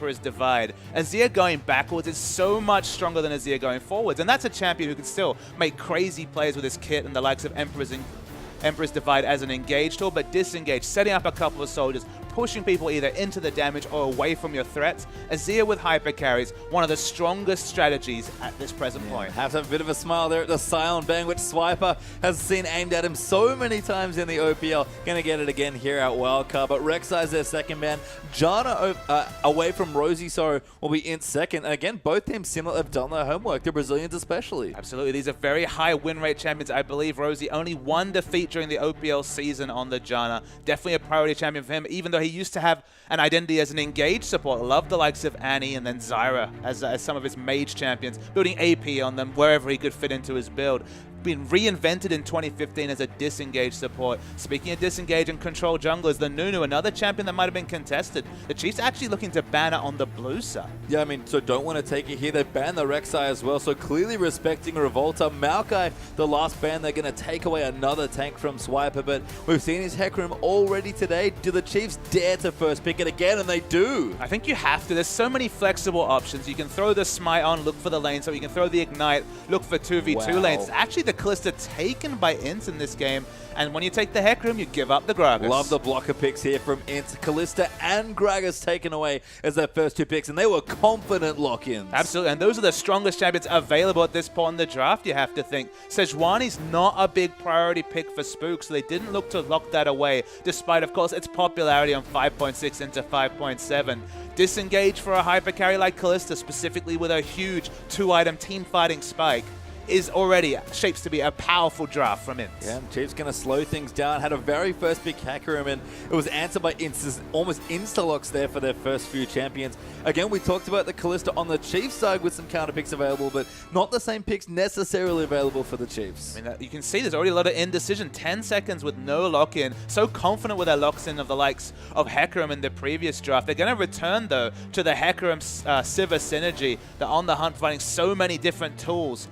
Emperor's Divide, Azir going backwards is so much stronger than Azir going forwards. And that's a champion who can still make crazy plays with his kit and the likes of Emperor's Divide as an engage tool, but disengage, setting up a couple of soldiers, pushing people either into the damage or away from your threats. Azir with hyper carries, one of the strongest strategies at this present point. Have to have a bit of a smile there at the Scion Bang, which Swiper has seen aimed at him so many times in the OPL. Going to get it again here at Wildcard, but Rek'Sai is their second ban. Janna away from Rosie, so will be in second. And again, both teams similar have done their homework, the Brazilians especially. Absolutely, these are very high win rate champions. I believe Rosie only one defeat during the OPL season on the Janna. Definitely a priority champion for him, even though he used to have an identity as an engaged support. Loved the likes of Annie and then Zyra as some of his mage champions, building AP on them wherever he could fit into his build. Been reinvented in 2015 as a disengaged support. Speaking of disengage and control junglers, the Nunu, another champion that might have been contested. The Chiefs actually looking to ban it on the blue side. Yeah, I mean, so don't want to take it here. They banned the Rek'Sai as well, so clearly respecting Revolta. Maokai, the last ban, they're going to take away another tank from Swiper, but we've seen his Hecarim already today. Do the Chiefs dare to first pick it again? And they do. I think you have to. There's so many flexible options. You can throw the Smite on, look for the lane, so you can throw the Ignite, look for 2v2 lanes. It's actually the Kalista taken by INTZ in this game, and when you take the Hecarim, you give up the Gragas. Love the blocker picks here from INTZ. Kalista and Gragas taken away as their first two picks, and they were confident lock-ins. Absolutely, and those are the strongest champions available at this point in the draft, you have to think. Sejuani's not a big priority pick for Spook, so they didn't look to lock that away, despite, of course, its popularity on 5.6 into 5.7. Disengage for a hyper carry like Kalista, specifically with a huge 2-item team fighting spike, is already shapes to be a powerful draft from INTZ. Yeah, Chiefs going to slow things down. Had a very first pick Hecarim, and it was answered by INTZ. Almost insta-locks there for their first few champions. Again, we talked about the Kalista on the Chiefs side with some counter picks available, but not the same picks necessarily available for the Chiefs. I mean, you can see there's already a lot of indecision. 10 seconds with no lock-in. So confident with their locks-in of the likes of Hecarim in the previous draft. They're going to return, though, to the Hecarim Sivir synergy. They're on the hunt, finding so many different tools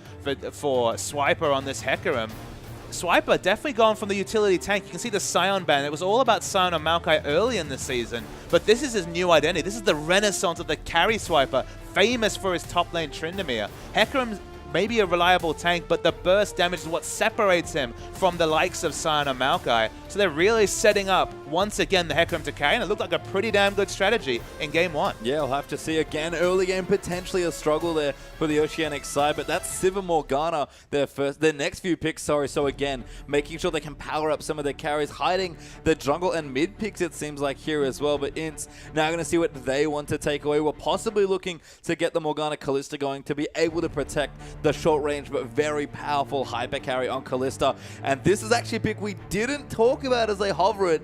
for Swiper on this Hecarim. Swiper definitely gone from the utility tank. You can see the Scion ban. It was all about Scion and Maokai early in the season, but this is his new identity. This is the renaissance of the carry Swiper, famous for his top lane Tryndamere. Hecarim's maybe a reliable tank, but the burst damage is what separates him from the likes of Scion and Maokai. So they're really setting up, once again, the Hecarim to carry, and it looked like a pretty damn good strategy in game one. Yeah, we'll have to see again. Early game, potentially a struggle there for the Oceanic side, but that's Sivir Morgana, their next few picks, So again, making sure they can power up some of their carries, hiding the jungle and mid picks, it seems like, here as well. But INTZ now going to see what they want to take away. We're possibly looking to get the Morgana Kalista going to be able to protect the short range but very powerful hyper carry on Kalista. And this is actually a pick we didn't talk about as they hover it.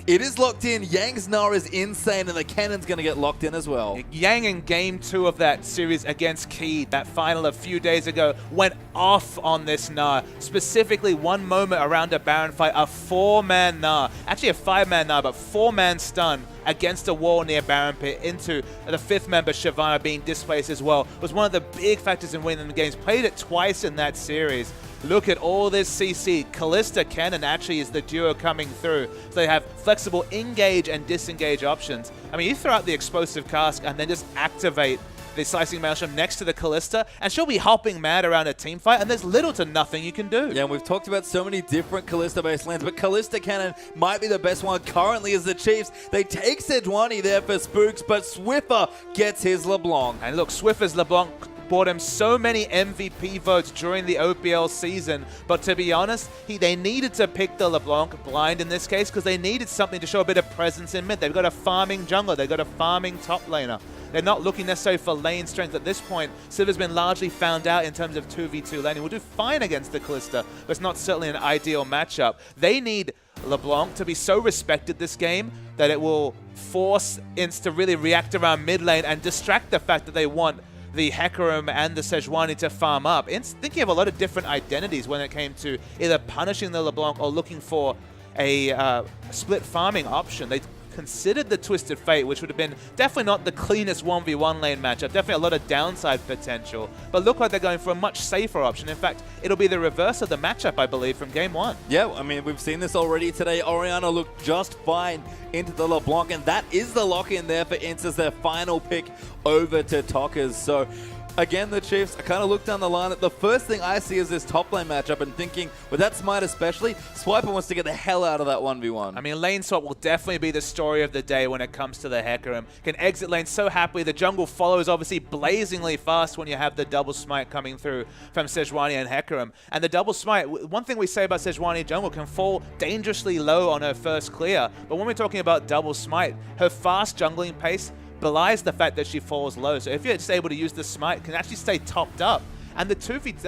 It is locked in. Yang's Gnar is insane, and the cannon's going to get locked in as well. Yang in game 2 of that series against Key, that final a few days ago, went off on this Gnar. Specifically, one moment around a Baron fight, a 4-man Gnar. Actually a 5-man Gnar, but 4-man stun against a wall near Baron Pit into the 5th member, Shyvana, being displaced as well. Was one of the big factors in winning the games. Played it twice in that series. Look at all this CC. Kalista Cannon actually is the duo coming through. So they have flexible engage and disengage options. I mean, you throw out the explosive cask and then just activate the Slicing Maelstrom next to the Kalista, and she'll be hopping mad around a team fight, and there's little to nothing you can do. Yeah, and we've talked about so many different Kalista-based lanes, but Kalista Cannon might be the best one currently as the Chiefs. They take Sejuani there for Spooks, but Swiffer gets his LeBlanc. And look, Swiffer's LeBlanc bought him so many MVP votes during the OPL season, but to be honest, they needed to pick the LeBlanc blind in this case because they needed something to show a bit of presence in mid. They've got a farming jungler, they've got a farming top laner. They're not looking necessarily for lane strength at this point. Sivir's been largely found out in terms of 2v2 laning. Will do fine against the Kalista, but it's not certainly an ideal matchup. They need LeBlanc to be so respected this game that it will force INTZ to really react around mid lane and distract the fact that they want the Hecarim and the Sejuani to farm up. INTZ thinking of a lot of different identities when it came to either punishing the LeBlanc or looking for a split farming option. They considered the Twisted Fate, which would have been definitely not the cleanest 1v1 lane matchup, definitely a lot of downside potential, but look like they're going for a much safer option. In fact, it'll be the reverse of the matchup, I believe, from game 1. Yeah, I mean, we've seen this already today. Orianna looked just fine into the LeBlanc, and that is the lock-in there for INTZ as their final pick over to Tockers. So again, the Chiefs, I kind of look down the line. The first thing I see is this top lane matchup and thinking, with that smite especially, Swiper wants to get the hell out of that 1v1. I mean, lane swap will definitely be the story of the day when it comes to the Hecarim. Can exit lane so happily. The jungle follows obviously blazingly fast when you have the double smite coming through from Sejuani and Hecarim. And the double smite, one thing we say about Sejuani jungle, can fall dangerously low on her first clear. But when we're talking about double smite, her fast jungling pace belies the fact that she falls low. So if you're just able to use the smite, it can actually stay topped up. And the 2v,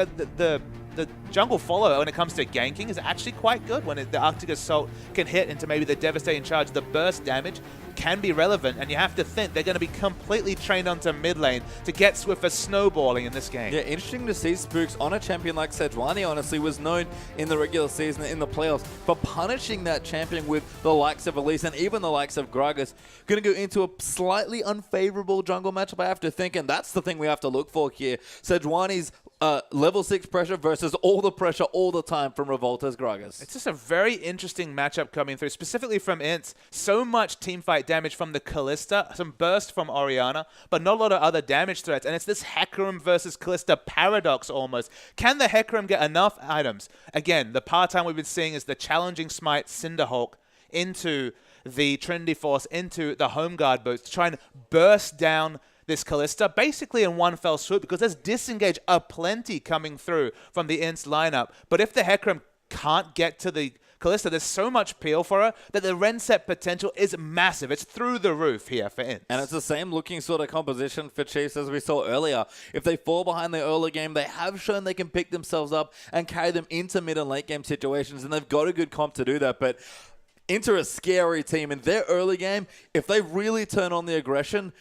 the jungle follow when it comes to ganking is actually quite good when the Arctic Assault can hit into maybe the devastating charge. The burst damage can be relevant, and you have to think they're going to be completely trained onto mid lane to get Swiffer snowballing in this game. Yeah, interesting to see Spooks on a champion like Sejuani, honestly, was known in the regular season, in the playoffs, for punishing that champion with the likes of Elise and even the likes of Gragas. Going to go into a slightly unfavorable jungle matchup, I have to think, and that's the thing we have to look for here. Sejuani's level 6 pressure versus all the pressure all the time from Revolta's Gragas. It's just a very interesting matchup coming through, specifically from INTZ. So much teamfight damage from the Kalista, some burst from Orianna, but not a lot of other damage threats. And it's this Hecarim versus Kalista paradox almost. Can the Hecarim get enough items? Again, the part-time we've been seeing is the challenging smite Cinderhulk into the Trinity Force, into the Home Guard boots to try and burst down this Kalista basically in one fell swoop, because there's disengage aplenty coming through from the INTZ lineup. But if the Hecarim can't get to the Kalista, there's so much peel for her that the Renset potential is massive. It's through the roof here for INTZ. And it's the same looking sort of composition for Chiefs as we saw earlier. If they fall behind the early game, they have shown they can pick themselves up and carry them into mid and late game situations, and they've got a good comp to do that. But into a scary team in their early game, if they really turn on the aggression,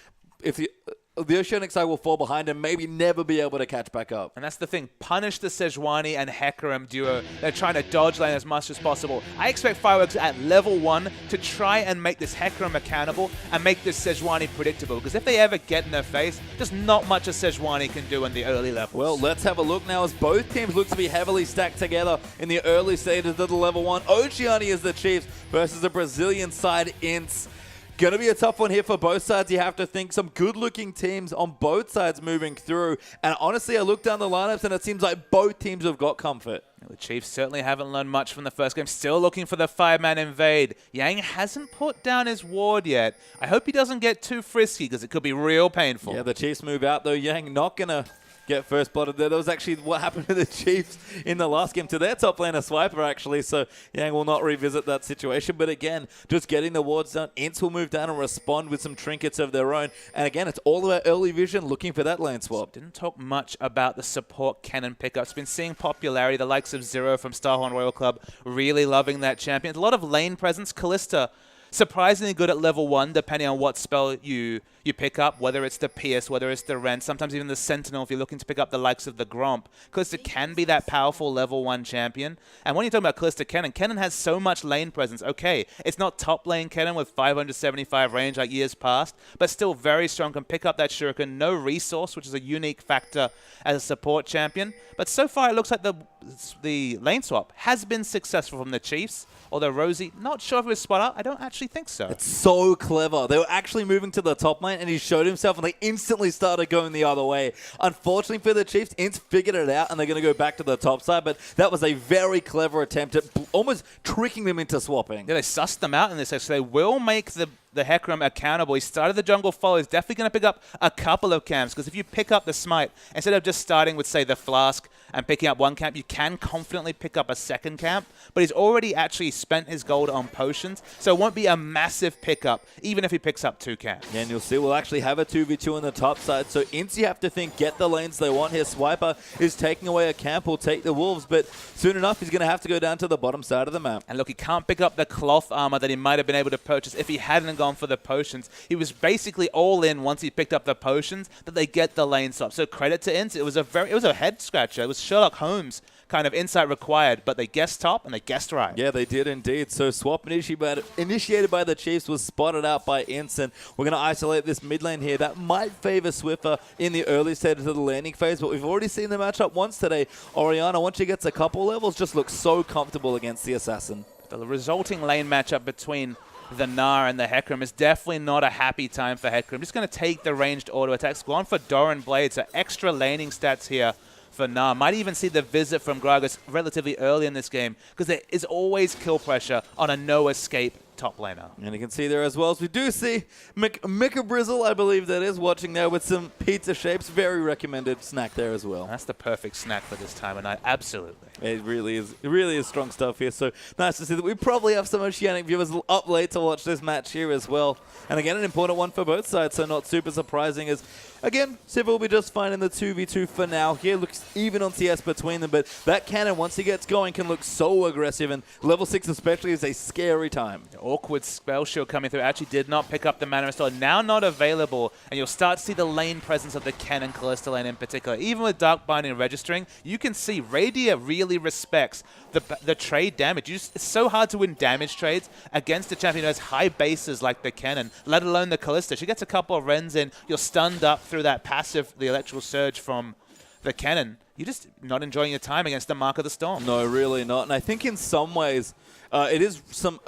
if the Oceanic will fall behind and maybe never be able to catch back up. And that's the thing. Punish the Sejuani and Hecarim duo. They're trying to dodge lane as much as possible. I expect Fireworks at level 1 to try and make this Hecarim accountable and make this Sejuani predictable. Because if they ever get in their face, there's not much a Sejuani can do in the early levels. Well, let's have a look now as both teams look to be heavily stacked together in the early stages of the level 1. Oceania is the Chiefs versus the Brazilian side INTZ. Going to be a tough one here for both sides. You have to think some good-looking teams on both sides moving through. And honestly, I look down the lineups and it seems like both teams have got comfort. The Chiefs certainly haven't learned much from the first game. Still looking for the 5-man invade. Yang hasn't put down his ward yet. I hope he doesn't get too frisky because it could be real painful. Yeah, the Chiefs move out though. Yang not going to get first blooded there. That was actually what happened to the Chiefs in the last game to their top laner Swiper, actually. So Yang will not revisit that situation. But again, just getting the wards done. INTZ will move down and respond with some trinkets of their own. And again, it's all about early vision, looking for that lane swap. Didn't talk much about the support cannon pickups. Been seeing popularity. The likes of Zero from Starhorn Royal Club really loving that champion. A lot of lane presence. Kalista surprisingly good at level 1, depending on what spell you pick up, whether it's the Pierce, whether it's the Rend, sometimes even the Sentinel if you're looking to pick up the likes of the Gromp. Kalista can be that powerful level 1 champion. And when you're talking about Kalista Kennen has so much lane presence. Okay, it's not top lane Kennen with 575 range like years past, but still very strong, can pick up that Shuriken. No resource, which is a unique factor as a support champion. But so far it looks like the lane swap has been successful from the Chiefs. Although Rosie, not sure if it was spot out. I don't actually think so. It's so clever. They were actually moving to the top lane and he showed himself and they instantly started going the other way. Unfortunately for the Chiefs, INTZ figured it out and they're going to go back to the top side, but that was a very clever attempt at almost tricking them into swapping. Yeah, they sussed them out in this, actually. They will make the Hecarim accountable. He started the jungle follow. He's definitely going to pick up a couple of camps, because if you pick up the smite, instead of just starting with, say, the flask and picking up one camp, you can confidently pick up a second camp, but he's already actually spent his gold on potions, so it won't be a massive pickup, even if he picks up 2 camps. Yeah, and you'll see we'll actually have a 2v2 on the top side, so INTZ, you have to think, get the lanes they want here. Swiper is taking away a camp, will take the Wolves, but soon enough, he's going to have to go down to the bottom side of the map. And look, he can't pick up the cloth armor that he might have been able to purchase if he hadn't gone for the potions. He was basically all in once he picked up the potions that they get the lane swap. So credit to INTZ. It was a head scratcher. It was Sherlock Holmes kind of insight required, but they guessed top and they guessed right. Yeah, they did indeed. So swap initiated by the Chiefs was spotted out by INTZ. We're going to isolate this mid lane here. That might favor Swiffer in the early stages of the landing phase, but we've already seen the matchup once today. Orianna, once she gets a couple levels, just looks so comfortable against the Assassin. The resulting lane matchup between the Gnar and the Hecarim is definitely not a happy time for Hecarim. Just going to take the ranged auto attacks. Gone for Doran Blade, so extra laning stats here for Gnar. Might even see the visit from Gragas relatively early in this game, because there is always kill pressure on a no-escape top laner. And you can see there as well as we do see Mika Brizzle, I believe that is, watching there with some pizza shapes. Very recommended snack there as well. That's the perfect snack for this time of night. Absolutely. It really is. It really is strong stuff here. So nice to see that we probably have some Oceanic viewers up late to watch this match here as well. And again, an important one for both sides, so not super surprising as, again, Civ will be just fine in the 2v2 for now. Here looks even on CS between them, but that cannon, once he gets going, can look so aggressive, and level 6 especially is a scary time. Awkward spell shield coming through. Actually did not pick up the mana restore. Now not available, and you'll start to see the lane presence of the Kennen Kalista lane in particular. Even with Dark Binding registering, you can see Radia really respects the trade damage. It's so hard to win damage trades against a champion who has high bases like the Kennen, let alone the Kalista. She gets a couple of Rens in, you're stunned up through that passive, the electrical surge from the Kennen. You're just not enjoying your time against the Mark of the Storm. No, really not. And I think in some ways, it is some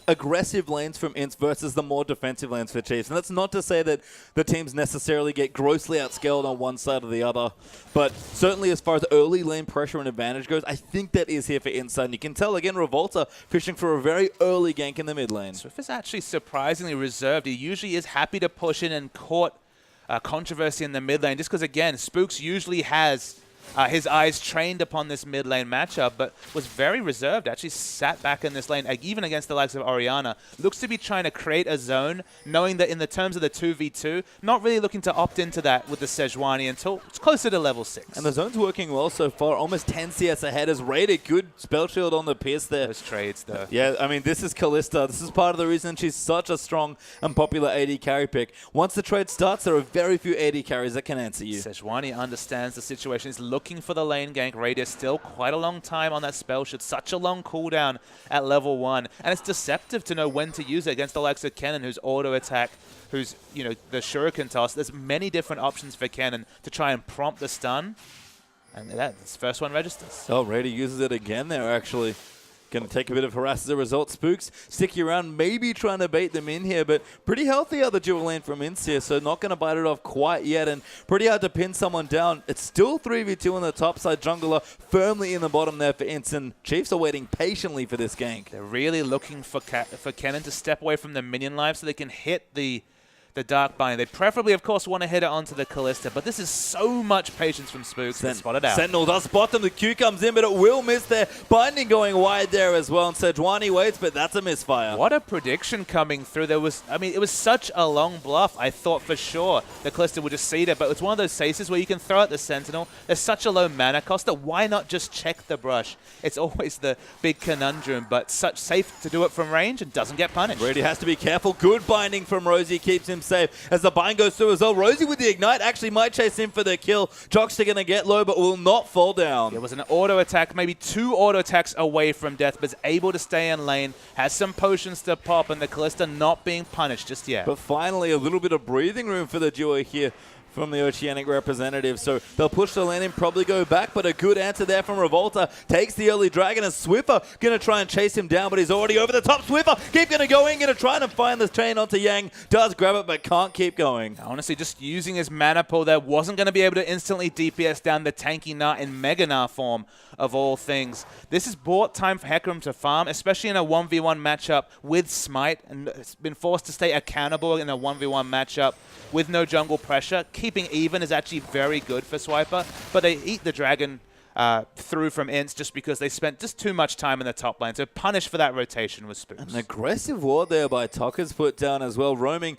aggressive lanes from INTZ versus the more defensive lanes for Chiefs. And that's not to say that the teams necessarily get grossly outscaled on one side or the other, but certainly as far as early lane pressure and advantage goes, I think that is here for INTZ. And you can tell, again, Revolta fishing for a very early gank in the mid lane. Swift is actually surprisingly reserved. He usually is happy to push in and court controversy in the mid lane, just because, again, Spooks usually has his eyes trained upon this mid lane matchup, but was very reserved. Actually sat back in this lane, even against the likes of Orianna. Looks to be trying to create a zone, knowing that in the terms of the 2v2, not really looking to opt into that with the Sejuani until it's closer to level 6. And the zone's working well so far, almost 10 CS ahead. Has raided good spell shield on the Pierce there. Those trades, though. Yeah, I mean, this is Kalista. This is part of the reason she's such a strong and popular AD carry pick. Once the trade starts, there are very few AD carries that can answer you. Sejuani understands the situation. He's looking for the lane gank. Radius still quite a long time on that spell shield. Such a long cooldown at level 1. And it's deceptive to know when to use it against the likes of Kennen, who's auto attack, who's, you know, the shuriken toss. There's many different options for Kennen to try and prompt the stun. And that's first one registers. Oh, Rady uses it again there, actually. Going to take a bit of harass as a result. Spooks sticky around, maybe trying to bait them in here, but pretty healthy other dual lane from INTZ here, so not going to bite it off quite yet, and pretty hard to pin someone down. It's still 3v2 on the top side. Jungler firmly in the bottom there for INTZ, and Chiefs are waiting patiently for this gank. They're really looking for Kennen to step away from the minion life so they can hit the Dark Binding. They preferably, of course, want to hit it onto the Kalista, but this is so much patience from Spooks to spot it out. Sentinel does spot them. The Q comes in, but it will miss there. Binding going wide there as well, and Sejuani waits, but that's a misfire. What a prediction coming through. There was, I mean, it was such a long bluff. I thought for sure the Kalista would just seed it, but it's one of those cases where you can throw out the Sentinel. There's such a low mana cost that why not just check the brush? It's always the big conundrum, but such safe to do it from range and doesn't get punished. Brady has to be careful. Good binding from Rosie keeps him safe as the bind goes through as well. Rosie with the ignite actually might chase him for the kill. Jockster going to get low, but will not fall down. It was an auto attack, maybe 2 auto attacks away from death, but is able to stay in lane, has some potions to pop, and the Kalista not being punished just yet. But finally, a little bit of breathing room for the duo here from the Oceanic representative. So they'll push the lane and probably go back, but a good answer there from Revolta. Takes the early dragon, and Swiffer going to try and chase him down, but he's already over the top. Swiffer keep going to go in, going to try and find the chain onto Yang. Does grab it, but can't keep going. Honestly, just using his mana pool there, wasn't going to be able to instantly DPS down the tanky Gnar in Mega Gnar form of all things. This is bought time for Hecarim to farm, especially in a 1v1 matchup with Smite, and it's been forced to stay accountable in a 1v1 matchup with no jungle pressure. Keeping even is actually very good for Swiper, but they eat the dragon through from INTZ just because they spent just too much time in the top lane. So punish for that rotation with Spooks. An aggressive ward there by Tucker's put down as well, roaming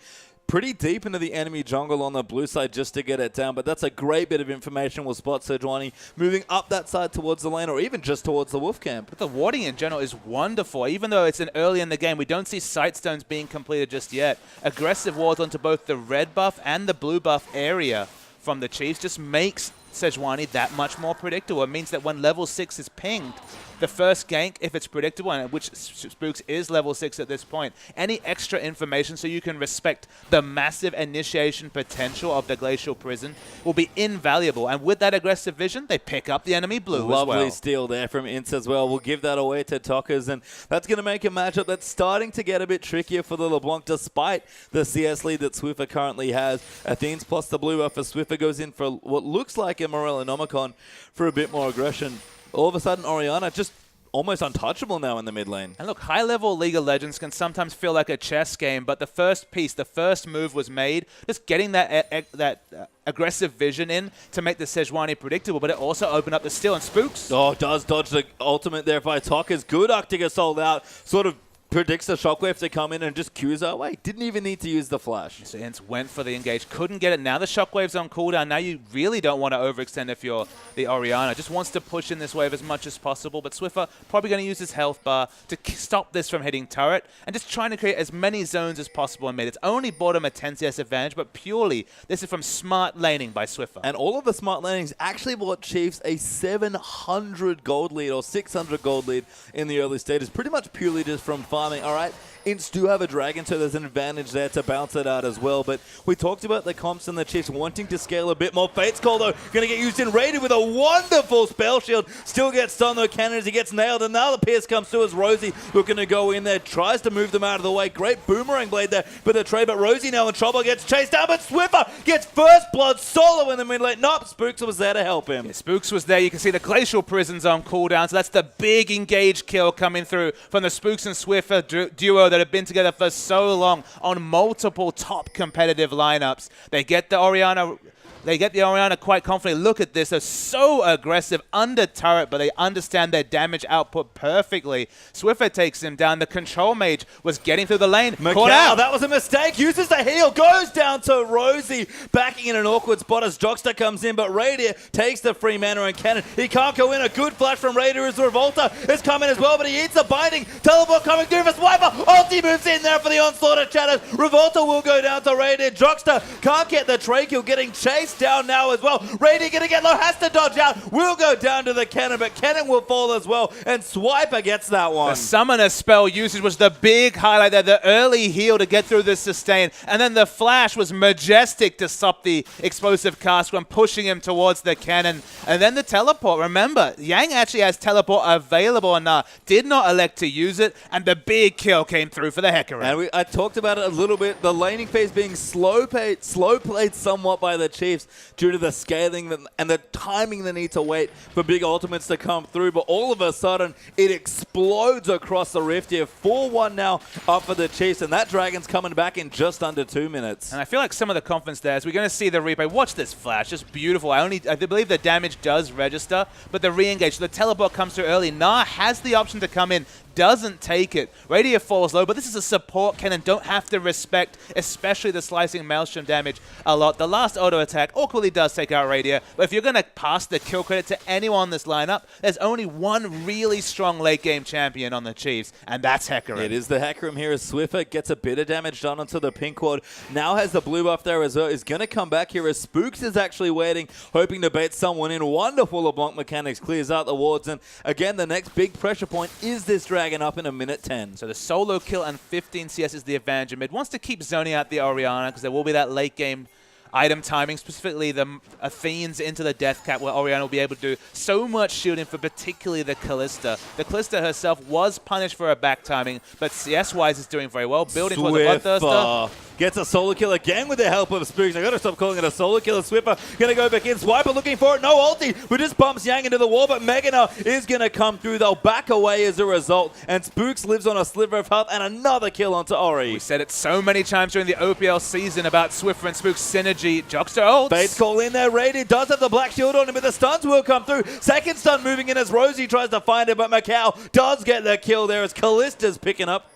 pretty deep into the enemy jungle on the blue side just to get it down, but that's a great bit of information. We'll spot Sejuani moving up that side towards the lane, or even just towards the wolf camp. But the warding in general is wonderful. Even though it's early in the game, we don't see sight stones being completed just yet. Aggressive wards onto both the red buff and the blue buff area from the Chiefs just makes Sejuani that much more predictable. It means that when level 6 is pinged, the first gank, if it's predictable, and which Spooks is level 6 at this point, any extra information so you can respect the massive initiation potential of the Glacial Prison will be invaluable. And with that aggressive vision, they pick up the enemy blue as well. Lovely steal there from INTZ as well. We'll give that away to Tockers, and that's going to make a matchup that's starting to get a bit trickier for the LeBlanc, despite the CS lead that Swiffer currently has. Athenes plus the blue buff for Swiffer goes in for what looks like a Morellonomicon for a bit more aggression. All of a sudden, Orianna just almost untouchable now in the mid lane. And look, high-level League of Legends can sometimes feel like a chess game, but the first piece, the first move was made, just getting that aggressive vision in to make the Sejuani predictable, but it also opened up the steal, and Spooks. Oh, does dodge the ultimate there by Tockers. Good Arctica sold out, sort of predicts the shockwave to come in and just cues our way. Didn't even need to use the flash. So INTZ went for the engage, couldn't get it. Now the shockwave's on cooldown. Now you really don't want to overextend if you're the Orianna. Just wants to push in this wave as much as possible, but Swiffer probably going to use his health bar to stop this from hitting turret and just trying to create as many zones as possible in mid. It's only bought him a 10 CS advantage, but purely this is from smart laning by Swiffer. And all of the smart lanings actually bought Chiefs a 700 gold lead or 600 gold lead in the early stages, pretty much purely just from farming. All right, INTZ do have a dragon, so there's an advantage there to bounce it out as well. But we talked about the comps and the Chiefs wanting to scale a bit more. Fate's Call, though, going to get used in Raiden with a wonderful spell shield. Still gets stunned, though, cannon as he gets nailed. And now the Pierce comes through as Rosie looking to go in there. Tries to move them out of the way. Great boomerang blade there for the trade. But Rosie now in trouble, gets chased down. But Swiffer gets first blood solo in the mid lane. Nope, Spooks was there to help him. Yeah, Spooks was there. You can see the Glacial Prison's on cooldown. So that's the big engage kill coming through from the Spooks and Swiffer duo that have been together for so long on multiple top competitive lineups. They get the Orianna quite confidently. Look at this. They're so aggressive under turret, but they understand their damage output perfectly. Swiffer takes him down. The control mage was getting through the lane. Caught out. That was a mistake. Uses the heal. Goes down to Rosie. Backing in an awkward spot as Jockster comes in, but Radier takes the free mana and cannon. He can't go in. A good flash from Radier as Revolta is coming as well, but he eats the binding. Teleport coming through for Swiper. Ulti moves in there for the onslaught of Chatters. Revolta will go down to Radier. Jockster can't get the trade kill, getting chased down now as well. Radier gonna get low, has to dodge out, will go down to the cannon, but cannon will fall as well, and Swiper gets that one. The summoner spell usage was the big highlight there, the early heal to get through this sustain, and then the flash was majestic to stop the explosive cast from pushing him towards the cannon, and then the teleport. Remember, Yang actually has teleport available and did not elect to use it, and the big kill came through for the Hecarim. And I talked about it a little bit, the laning phase being slow played somewhat by the Chiefs due to the scaling and the timing they need to wait for big ultimates to come through. But all of a sudden, it explodes across the rift here. 4-1 now up for the Chiefs, and that dragon's coming back in just under 2 minutes. And I feel like some of the confidence there, as we're going to see the replay. Watch this flash, just beautiful. I believe the damage does register, but the re-engage, the teleport comes through early. Nah has the option to come in, doesn't take it. Radier falls low, but this is a support cannon. Don't have to respect, especially the slicing maelstrom damage a lot. The last auto attack awkwardly does take out Radier, but if you're going to pass the kill credit to anyone in this lineup, there's only one really strong late game champion on the Chiefs, and that's Hecarim. It is the Hecarim here as Swiffer gets a bit of damage done onto the pink ward. Now has the blue buff there as well. Is going to come back here as Spooks is actually waiting, hoping to bait someone in. Wonderful LeBlanc mechanics, clears out the wards, and again, the next big pressure point is this dragon up in a minute 10. So the solo kill and 15 CS is the advantage in mid. Wants to keep zoning out the Orianna because there will be that late game item timing, specifically the Athenes into the Death Cap, where Orianna will be able to do so much shielding for particularly the Callista. The Callista herself was punished for her back timing, but CS-wise is doing very well. Building towards the Bloodthirster. Gets a solo kill again with the help of Spooks. I gotta stop calling it a solo kill. Swiffer gonna go back in. Swiper looking for it. No ulti, but just bumps Yang into the wall. But Meganar is gonna come through. They'll back away as a result. And Spooks lives on a sliver of health and another kill onto Ori. We said it so many times during the OPL season about Swiffer and Spooks synergy. Jockster ults. Fate's Call in there. Radiant does have the black shield on him, but the stuns will come through. Second stun moving in as Rosie tries to find it, but Macau does get the kill there as Callista's picking up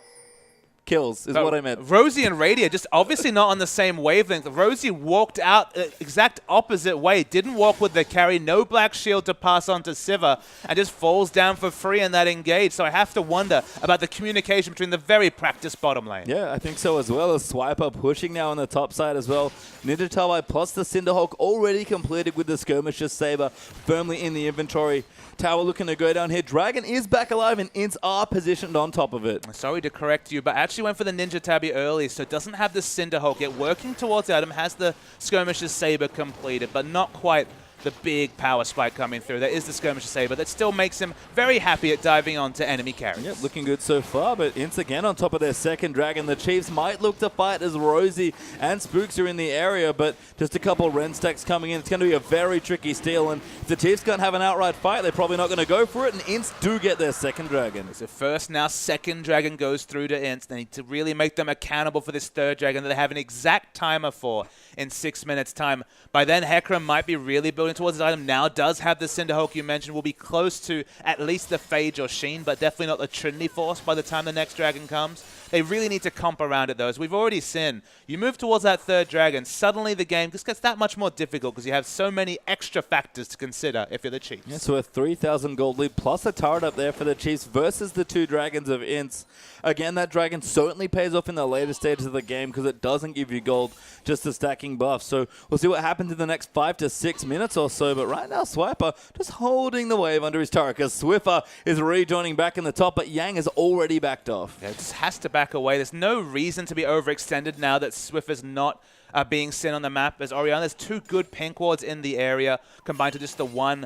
kills is what I meant. Rosie and Radier just obviously not on the same wavelength. Rosie walked out exact opposite way. Didn't walk with the carry. No black shield to pass on to Siva. And just falls down for free in that engage. So I have to wonder about the communication between the very practiced bottom lane. Yeah, I think so as well. As Swiper pushing now on the top side as well. Ninja Turbine plus the Cinderhawk already completed with the Skirmisher's Saber firmly in the inventory. Tower looking to go down here. Dragon is back alive and INTZ are positioned on top of it. Sorry to correct you, but I actually went for the Ninja Tabby early, so it doesn't have the Cinderhawk yet. Working towards the item, has the Skirmisher's Saber completed, but not quite the big power spike coming through. There is the Skirmisher's Saber. That still makes him very happy at diving onto enemy carries. Yep, looking good so far, but INTZ again on top of their second Dragon. The Chiefs might look to fight as Rosie and Spooks are in the area, but just a couple Ren stacks coming in. It's going to be a very tricky steal, and if the Chiefs can't have an outright fight, they're probably not going to go for it, and INTZ do get their second Dragon. So first, now second Dragon goes through to INTZ. They need to really make them accountable for this third Dragon that they have an exact timer for in 6 minutes' time. By then, Hecarim might be really building towards his item. Now does have the Cinderhawk you mentioned. Will be close to at least the Phage or Sheen, but definitely not the Trinity Force by the time the next Dragon comes. They really need to comp around it, though. As we've already seen, you move towards that third Dragon, suddenly the game just gets that much more difficult because you have so many extra factors to consider if you're the Chiefs. Yeah, so a 3,000 gold lead plus a turret up there for the Chiefs versus the two Dragons of INTZ. Again, that Dragon certainly pays off in the later stages of the game because it doesn't give you gold, just the stacking buff. So we'll see what happens in the next 5 to 6 minutes or so. But right now, Swiper just holding the wave under his turret because Swiffer is rejoining back in the top, but Yang is already backed off. Yeah, it just has to back away. There's no reason to be overextended now that Swiffer's not being seen on the map as Orianna. There's two good pink wards in the area combined to just the one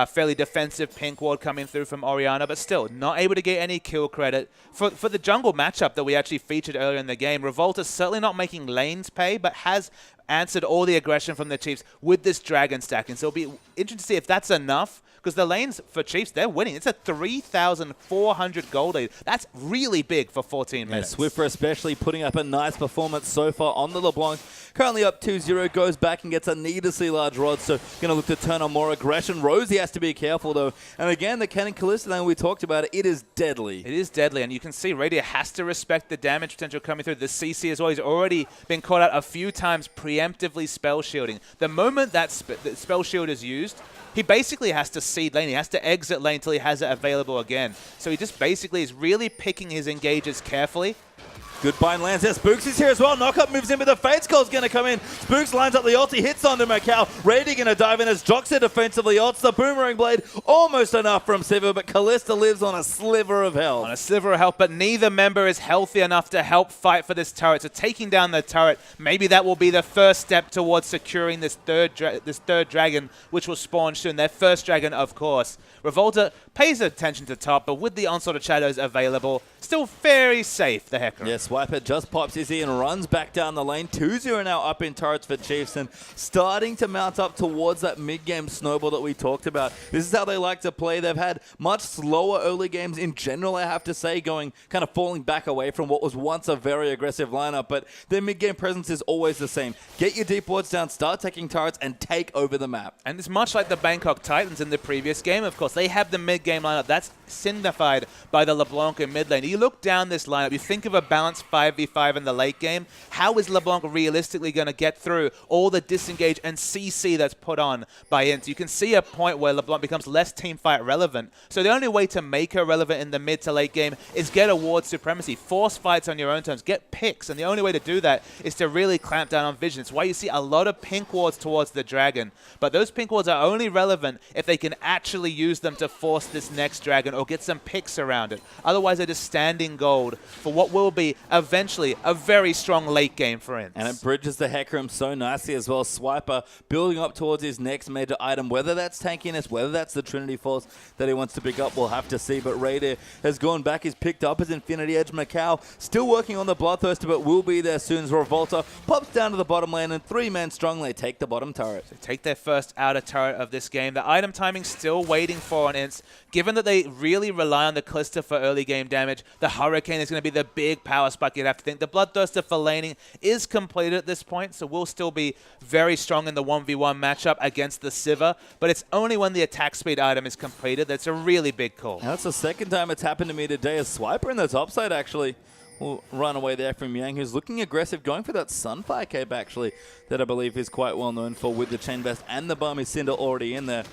fairly defensive pink ward coming through from Orianna, but still not able to get any kill credit. For the jungle matchup that we actually featured earlier in the game, Revolta certainly not making lanes pay, but has answered all the aggression from the Chiefs with this Dragon stack. And so it'll be interesting to see if that's enough, because the lanes for Chiefs, they're winning. It's a 3,400 gold lead. That's really big for 14 minutes. Swiffer especially putting up a nice performance so far on the LeBlanc. Currently up 2-0, goes back and gets a needlessly large rod, so going to look to turn on more aggression. Rosie has to be careful, though. And again, the Cannon Callisto lane, we talked about it, it is deadly. It is deadly, and you can see Radier has to respect the damage potential coming through. The CC as well. He's already been caught out a few times preemptively spell shielding. The moment that spell shield is used, he basically has to seed lane. He has to exit lane until he has it available again. So he just basically is really picking his engages carefully. Good bind lands there. Spooks is here as well. Knockup moves in, but the Fate's Call's going to come in. Spooks lines up the ulti, hits onto Macau. Rady going to dive in as Joxer defensively ults. The Boomerang Blade almost enough from Siva, but Callista lives on a sliver of health. On a sliver of health, but neither member is healthy enough to help fight for this turret. So taking down the turret, maybe that will be the first step towards securing this third dragon, which will spawn soon. Their first dragon, of course. Revolta pays attention to top, but with the Onslaught of Shadows available, still very safe, the Hecarim. Yeah, Swiper just pops Izzy and runs back down the lane. 2-0 now up in turrets for Chiefs and starting to mount up towards that mid-game snowball that we talked about. This is how they like to play. They've had much slower early games in general, I have to say, kind of falling back away from what was once a very aggressive lineup, but their mid-game presence is always the same. Get your deep wards down, start taking turrets, and take over the map. And it's much like the Bangkok Titans in the previous game, of course. They have the mid-game lineup. That's signified by the LeBlanc in mid lane. You look down this lineup, you think of a balanced 5v5 in the late game. How is LeBlanc realistically going to get through all the disengage and CC that's put on by INTZ? You can see a point where LeBlanc becomes less teamfight relevant. So the only way to make her relevant in the mid to late game is get a ward supremacy, force fights on your own terms, get picks. And the only way to do that is to really clamp down on vision. It's why you see a lot of pink wards towards the dragon. But those pink wards are only relevant if they can actually use them to force this next dragon or get some picks around it. Otherwise, they're just standing gold for what will be eventually a very strong late game for INTZ. And it bridges the Hecarim so nicely as well. Swiper building up towards his next major item. Whether that's tankiness, whether that's the Trinity Force that he wants to pick up, we'll have to see. But Raider has gone back. He's picked up his Infinity Edge. Macau still working on the Bloodthirster, but will be there soon as Revolta pops down to the bottom lane and 3-man strong. They take the bottom turret. They take their first outer turret of this game. The item timing still waiting for on INTZ. Given that they really rely on the Callisto for early game damage, the Hurricane is going to be the big power spike you'd have to think. The Bloodthirster for laning is completed at this point, so we'll still be very strong in the 1v1 matchup against the Siva, but it's only when the attack speed item is completed that's a really big call. Now, that's the second time it's happened to me today. A Swiper in the top side, actually. will run away there from Yang, who's looking aggressive, going for that Sunfire Cape, actually, that I believe is quite well known for with the Chain Vest and the Barmy Cinder already in there.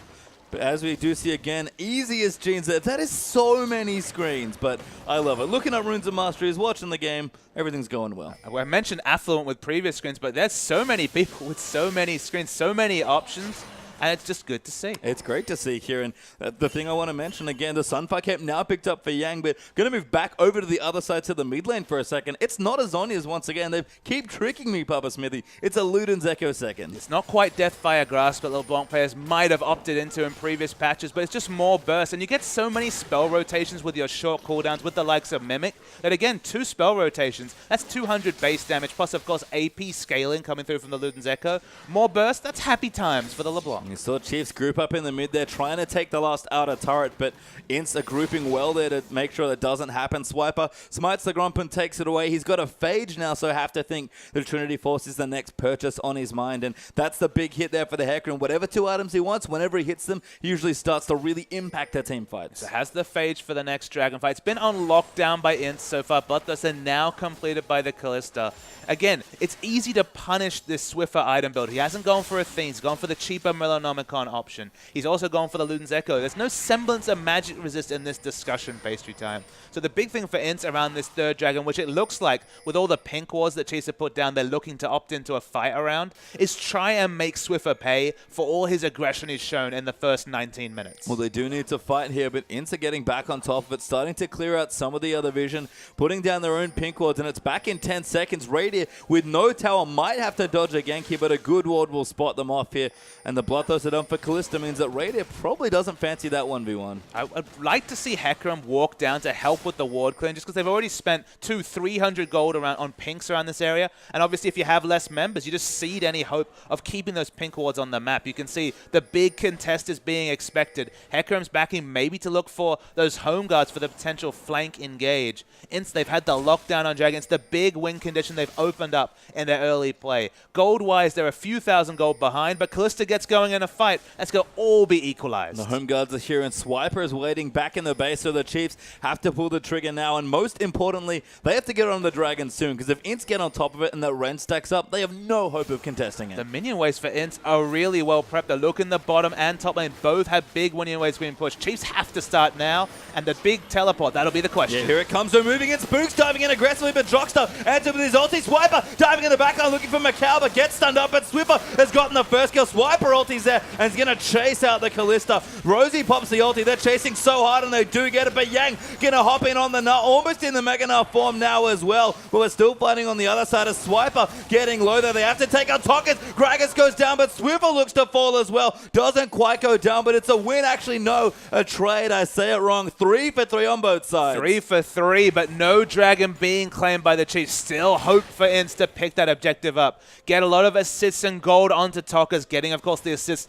But as we do see again, easiest Genes there. That is so many screens, but I love it. Looking at Runes of Mastery, watching the game, everything's going well. I mentioned affluent with previous screens, but there's so many people with so many screens, so many options. And it's just good to see. It's great to see here. And the thing I want to mention again, the Sunfire Cape now picked up for Yang, but going to move back over to the other side to the mid lane for a second. It's not a Zhonya's once again. They keep tricking me, Papa Smithy. It's a Luden's Echo second. It's not quite Deathfire Grasp that LeBlanc players might have opted into in previous patches, but it's just more burst. And you get so many spell rotations with your short cooldowns with the likes of Mimic that, again, 2 spell rotations, that's 200 base damage, plus, of course, AP scaling coming through from the Luden's Echo. More burst, that's happy times for the LeBlanc. You saw Chiefs group up in the mid there, trying to take the last outer turret, but INTZ are grouping well there to make sure that doesn't happen. Swiper smites the Grump and takes it away. He's got a Phage now, so I have to think the Trinity Force is the next purchase on his mind, and that's the big hit there for the Hecarim. Whatever 2 items he wants, whenever he hits them, he usually starts to really impact their team fights. So has the Phage for the next Dragon fight. It's been on lockdown by INTZ so far. Bloodthirst are now completed by the Callista. Again, it's easy to punish this Swiffer item build. He hasn't gone for a Thing. He's gone for the cheaper Melanomicon option. He's also gone for the Luden's Echo. There's no semblance of magic resist in this discussion, Pastry Time. So the big thing for INTZ around this 3rd Dragon, which it looks like with all the pink wards that Chase have put down, they're looking to opt into a fight around, is try and make Swiffer pay for all his aggression he's shown in the first 19 minutes. Well, they do need to fight here, but INTZ are getting back on top of it, starting to clear out some of the other vision, putting down their own pink wards, and it's back in 10 seconds. Radiant with no tower might have to dodge a gank here, but a good ward will spot them off here, and the Bloodthirst are done for Callista means that Radiant probably doesn't fancy that 1v1. I'd like to see Hecarim walk down to help with the ward clear, just because they've already spent 300 gold around on pinks around this area, and obviously if you have less members, you just cede any hope of keeping those pink wards on the map. You can see the big contest is being expected. Hecarim's backing maybe to look for those home guards for the potential flank engage. INTZ, they've had the lockdown on Dragons, the big win condition they've opened up in their early play. Gold-wise, they're a few thousand gold behind, but Callista gets going in a fight. That's going to all be equalized. The home guards are here, and Swiper is waiting back in the base, so the Chiefs have to pull the trigger now, and most importantly, they have to get on the Dragon soon, because if INTZ get on top of it and the Ren stacks up, they have no hope of contesting it. The minion waves for INTZ are really well prepped. They look in the bottom and top lane. Both have big minion waves being pushed. Chiefs have to start now, and the big teleport, that'll be the question. Yeah, here it comes. They're moving in. Spooks diving in aggressively, but Jockstar answered with his ulti. Swiper diving in the backline looking for Macau, but gets stunned up, but Swiffer has gotten the first kill. Swiper ulti's there, and he's going to chase out the Callista. Rosie pops the ulti. They're chasing so hard, and they do get it, but Yang going to hop in on the nut, almost in the Mega Nut form now as well, but we're still fighting on the other side of Swiper getting low there. They have to take out Tokkis. Gragas goes down, but Swiffer looks to fall as well. Doesn't quite go down, but it's a win. Actually, no, a trade. I say it wrong. 3 for 3 on both sides. 3 for 3, but no Dragon being claimed by the Chiefs. Still hope for INTZ to pick that objective up. Get a lot of assists and gold onto Tokkis, getting, of course, the assists.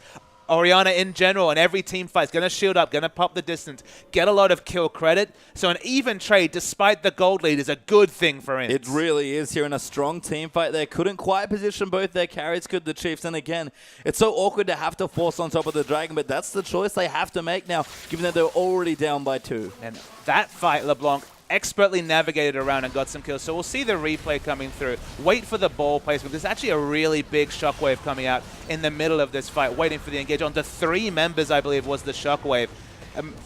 Orianna in general, and every team fight is going to shield up, going to pop the distance, get a lot of kill credit. So an even trade, despite the gold lead, is a good thing for INTZ. It really is here in a strong team fight. They couldn't quite position both their carries, could the Chiefs. And again, it's so awkward to have to force on top of the Dragon, but that's the choice they have to make now, given that they're already down by 2. And that fight, LeBlanc expertly navigated around and got some kills. So we'll see the replay coming through. Wait for the ball placement. There's actually a really big shockwave coming out in the middle of this fight, waiting for the engage. On the 3 members, I believe, was the shockwave.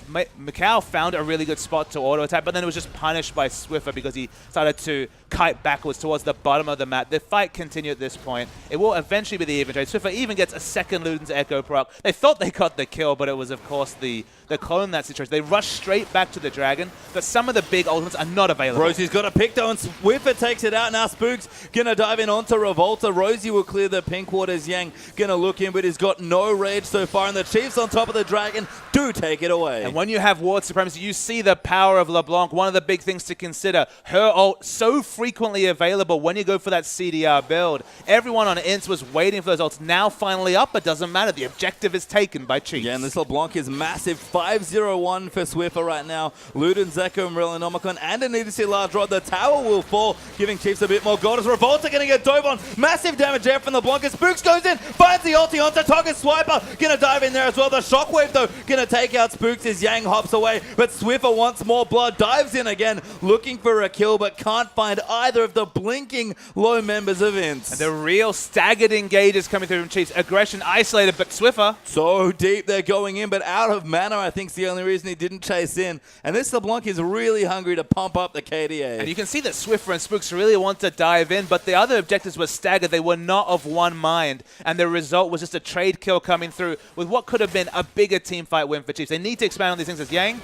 Macau found a really good spot to auto attack, but then it was just punished by Swiffer because he started to kite backwards towards the bottom of the map. The fight continued at this point. It will eventually be the even trade. Swiffer even gets a second Luden's Echo proc. They thought they got the kill, but it was, of course, the clone in that situation. They rush straight back to the Dragon, but some of the big ultimates are not available. Rosie's got a pick though, and Swiffer takes it out. Now Spook's going to dive in onto Revolta. Rosie will clear the pink waters. Yang going to look in, but he's got no rage so far, and the Chiefs on top of the Dragon do take it away. And when you have ward supremacy, you see the power of LeBlanc. One of the big things to consider, her ult so frequently available when you go for that CDR build. Everyone on INTZ was waiting for those ults. Now finally up, but doesn't matter. The objective is taken by Chiefs. Yeah, and this LeBlanc is massive. 5-0-1 for Swiffer right now. Luden's Echo and Melanomicon and a INTZ large rod. The tower will fall, giving Chiefs a bit more gold. As Revolta going to get dove on. Massive damage there from LeBlanc. As Spooks goes in, finds the ulti onto Tokkis. Swiper going to dive in there as well. The shockwave, though, going to take out Spooks. Spooks as Yang hops away, but Swiffer wants more blood, dives in again, looking for a kill, but can't find either of the blinking low members of INTZ. And the real staggered engages coming through from Chiefs. Aggression isolated, but Swiffer. So deep they're going in, but out of mana, I think is the only reason he didn't chase in. And this LeBlanc is really hungry to pump up the KDA. And you can see that Swiffer and Spooks really want to dive in, but the other objectives were staggered. They were not of one mind, and the result was just a trade kill coming through with what could have been a bigger team fight win for Chiefs. They need to expand on these things as Yang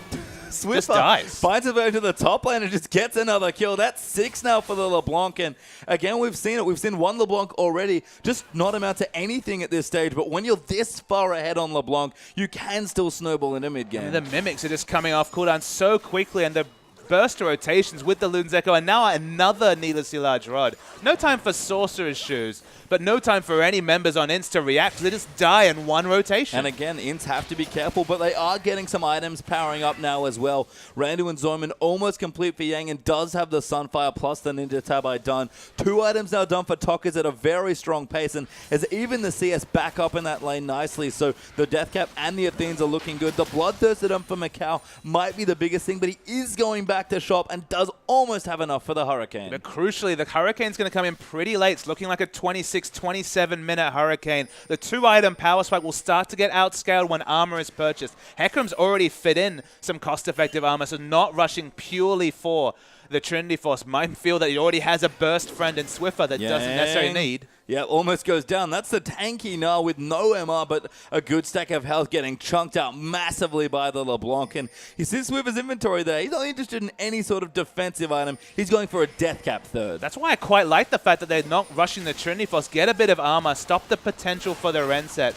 Swiffer just dies. Finds a way to the top lane and just gets another kill. That's 6 now for the LeBlanc. And again, we've seen it. We've seen one LeBlanc already just not amount to anything at this stage. But when you're this far ahead on LeBlanc, you can still snowball in a mid-game. And the Mimics are just coming off cooldown so quickly, and the burst rotations with the Luden's Echo, and now another needlessly large rod. No time for Sorcerer's Shoes, but no time for any members on INTZ to react. They just die in one rotation. And again, INTZ have to be careful, but they are getting some items powering up now as well. Randu and Zoman almost complete for Yang, and does have the Sunfire plus the Ninja Tabai done. 2 items now done for Tokkers at a very strong pace, and as even the CS back up in that lane nicely, so the Deathcap and the Athenes are looking good. The Bloodthirsted for Macau might be the biggest thing, but he is going back to shop and does almost have enough for the Hurricane. But crucially, the Hurricane's going to come in pretty late. It's looking like a 26, 27-minute Hurricane. The 2-item Power Spike will start to get outscaled when armor is purchased. Hecarim's already fit in some cost-effective armor, so not rushing purely for the Trinity Force. Might feel that he already has a burst friend in Swiffer that doesn't necessarily need. Yeah, almost goes down. That's the tanky Null with no MR, but a good stack of health getting chunked out massively by the LeBlanc. And he sees Swiffer's inventory there. He's not interested in any sort of defensive item. He's going for a Deathcap third. That's why I quite like the fact that they're not rushing the Trinity Force. Get a bit of armor, stop the potential for the Renset.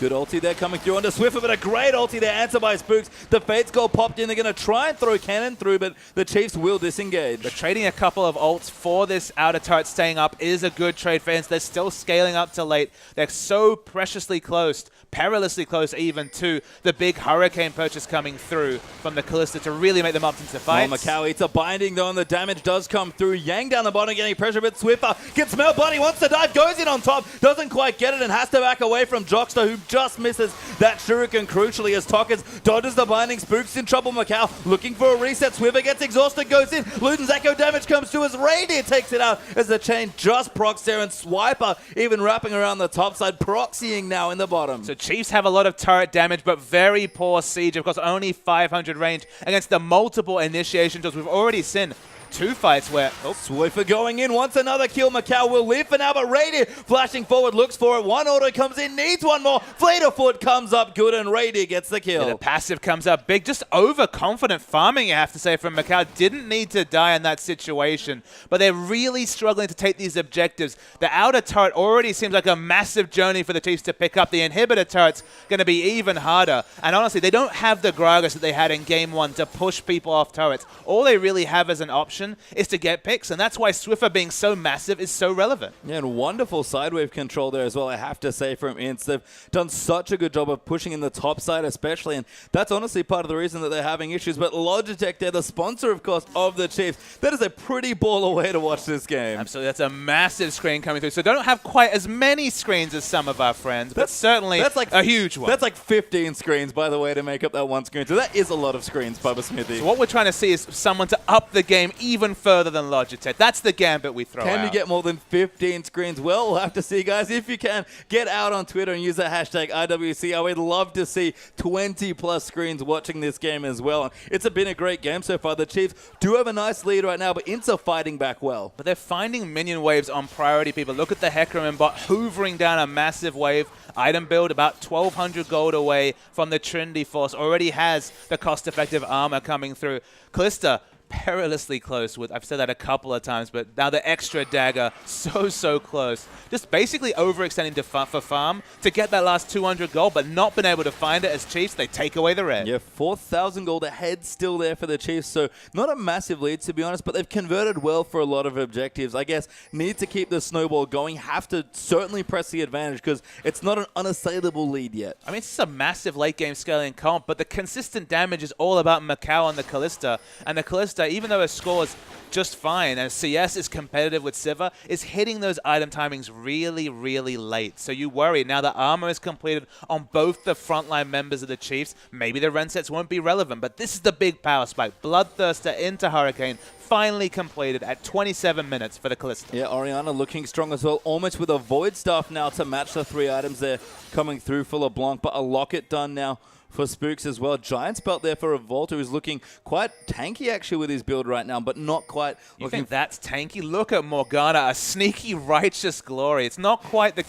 Good ulti there coming through onto Swiffer, but a great ulti there answered by Spooks. The Fate's Goal popped in. They're going to try and throw Cannon through, but the Chiefs will disengage. But trading a couple of ults for this outer turret staying up is a good trade for INTZ. They're still scaling up to late. They're so preciously close, perilously close even to the big Hurricane purchase coming through from the Callista to really make them up into fights. Oh, Macau eats a binding though, and the damage does come through. Yang down the bottom getting pressure, but Swiffer gets smelled bloody, wants to dive, goes in on top, doesn't quite get it, and has to back away from Jockster, who just misses that shuriken crucially as Tokkers dodges the binding. Spooks in trouble. Macau looking for a reset. Swiffer gets exhausted, goes in. Luden's Echo damage comes through as Reindeer takes it out as the chain just procs there, and Swiper even wrapping around the top side, proxying now in the bottom. So Chiefs have a lot of turret damage, but very poor siege. Of course, only 500 range against the multiple initiation tools. We've already seen 2 fights where... Swiffer going in, wants another kill. Macau will leave for now, but Reindeer flashing forward, looks for it. One auto comes in, needs one more. Fleet of Foot comes up good, and Reindeer gets the kill. Yeah, the passive comes up big. Just overconfident farming, you have to say, from Macau. Didn't need to die in that situation, but they're really struggling to take these objectives. The outer turret already seems like a massive journey for the Chiefs to pick up. The inhibitor turret's going to be even harder. And honestly, they don't have the Gragas that they had in Game 1 to push people off turrets. All they really have as an option is to get picks, and that's why Swiffer being so massive is so relevant. Yeah, and wonderful sidewave control there as well, I have to say, from INTZ. They've done such a good job of pushing in the top side especially, and that's honestly part of the reason that they're having issues. But Logitech, they're the sponsor, of course, of the Chiefs. That is a pretty baller way to watch this game. Absolutely, that's a massive screen coming through. So don't have quite as many screens as some of our friends, but certainly that's like a huge one. That's like 15 screens, by the way, to make up that one screen. So that is a lot of screens, Bubba Smithy. So what we're trying to see is someone to up the game even further than Logitech. That's the gambit we throw out. Can you get more than 15 screens? Well, we'll have to see, guys. If you can, get out on Twitter and use the hashtag IWCI. I would love to see 20-plus screens watching this game as well. It's been a great game so far. The Chiefs do have a nice lead right now, but INTZ are fighting back well. But they're finding minion waves on priority, people. Look at the Hecarim bot hoovering down a massive wave. Item build about 1,200 gold away from the Trinity Force. Already has the cost-effective armor coming through. Callista perilously close with, I've said that a couple of times, but now the extra dagger, so close. Just basically overextending for farm to get that last 200 gold, but not been able to find it as Chiefs. They take away the red. Yeah, 4,000 gold ahead still there for the Chiefs, so not a massive lead to be honest, but they've converted well for a lot of objectives. I guess need to keep the snowball going, have to certainly press the advantage because it's not an unassailable lead yet. I mean, it's a massive late game scaling comp, but the consistent damage is all about Macau and the Callista, and the Callista Kalista, even though her score is just fine, and CS is competitive with Sivir, is hitting those item timings really, really late. So you worry. Now the armor is completed on both the frontline members of the Chiefs. Maybe the rend sets won't be relevant, but this is the big power spike. Bloodthirster into Hurricane, finally completed at 27 minutes for the Kalista. Yeah, Orianna looking strong as well, almost with a Void Staff now to match the 3 items there coming through for LeBlanc, but a Locket done now for Spooks as well. Giant's belt there for Revolta, who's looking quite tanky actually with his build right now, but not quite You looking... think that's tanky? Look at Morgana, a sneaky righteous glory. It's not quite the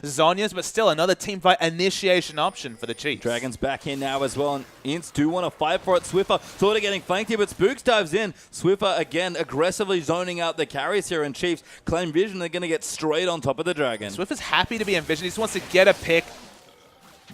Zhonya's, but still another team fight initiation option for the Chiefs. Dragon's back in now as well, and Ints do want to fight for it. Swiffer sort of getting flanked here, but Spooks dives in. Swiffer again aggressively zoning out the carries here, and Chiefs claim Vision. They're going to get straight on top of the Dragon. Swiffer's happy to be in Vision. He just wants to get a pick.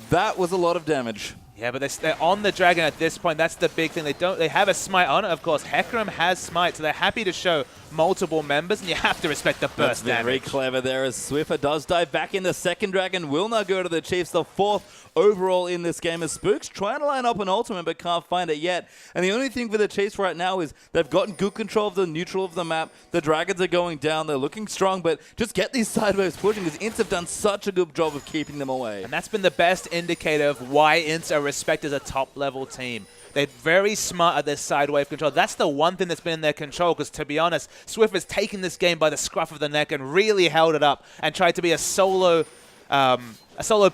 That was a lot of damage. Yeah, but they're on the Dragon at this point. That's the big thing. They have a smite on it, of course. Hecarim has smite, so they're happy to show multiple members, and you have to respect the burst damage. Very clever there as Swiffer does dive back in. The second Dragon will now go to the Chiefs, the 4th overall in this game as Spooks trying to line up an ultimate but can't find it yet. And the only thing for the Chiefs right now is they've gotten good control of the neutral of the map. The Dragons are going down. They're looking strong, but just get these sideways pushing because Ints have done such a good job of keeping them away. And that's been the best indicator of why Ints are respected as a top-level team. They're very smart at their side wave control. That's the one thing that's been in their control because, to be honest, Swift has taken this game by the scruff of the neck and really held it up and tried to be a solo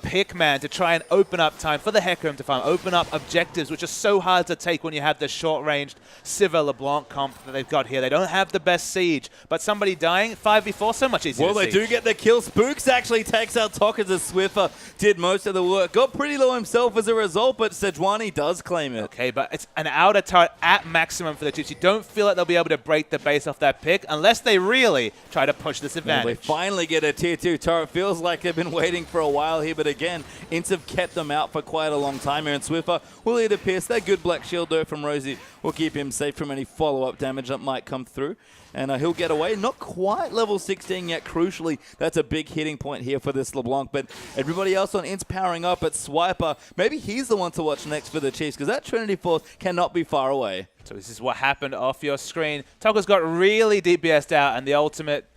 pick man to try and open up time for the Hecarim to farm, open up objectives, which are so hard to take when you have the short-ranged Sivir LeBlanc comp that they've got here. They don't have the best siege, but somebody dying 5v4, so much easier Well, they do get the kill. Spooks actually takes out Tokkers as Swiffer did most of the work. Got pretty low himself as a result, but Sejuani does claim it. Okay, but it's an outer turret at maximum for the Chiefs. You don't feel like they'll be able to break the base off that pick unless they really try to push this advantage. Well, they finally get a tier 2 turret. Feels like they've been waiting for a while here, but again, Ints have kept them out for quite a long time here, and Swiffer will either pierce that good black shield though from Rosie will keep him safe from any follow-up damage that might come through. And he'll get away. Not quite level 16 yet, crucially. That's a big hitting point here for this LeBlanc. But everybody else on Ints powering up at Swiper. Maybe he's the one to watch next for the Chiefs, because that Trinity Force cannot be far away. So this is what happened off your screen. Tokker's got really DPS'd out, and the ultimate...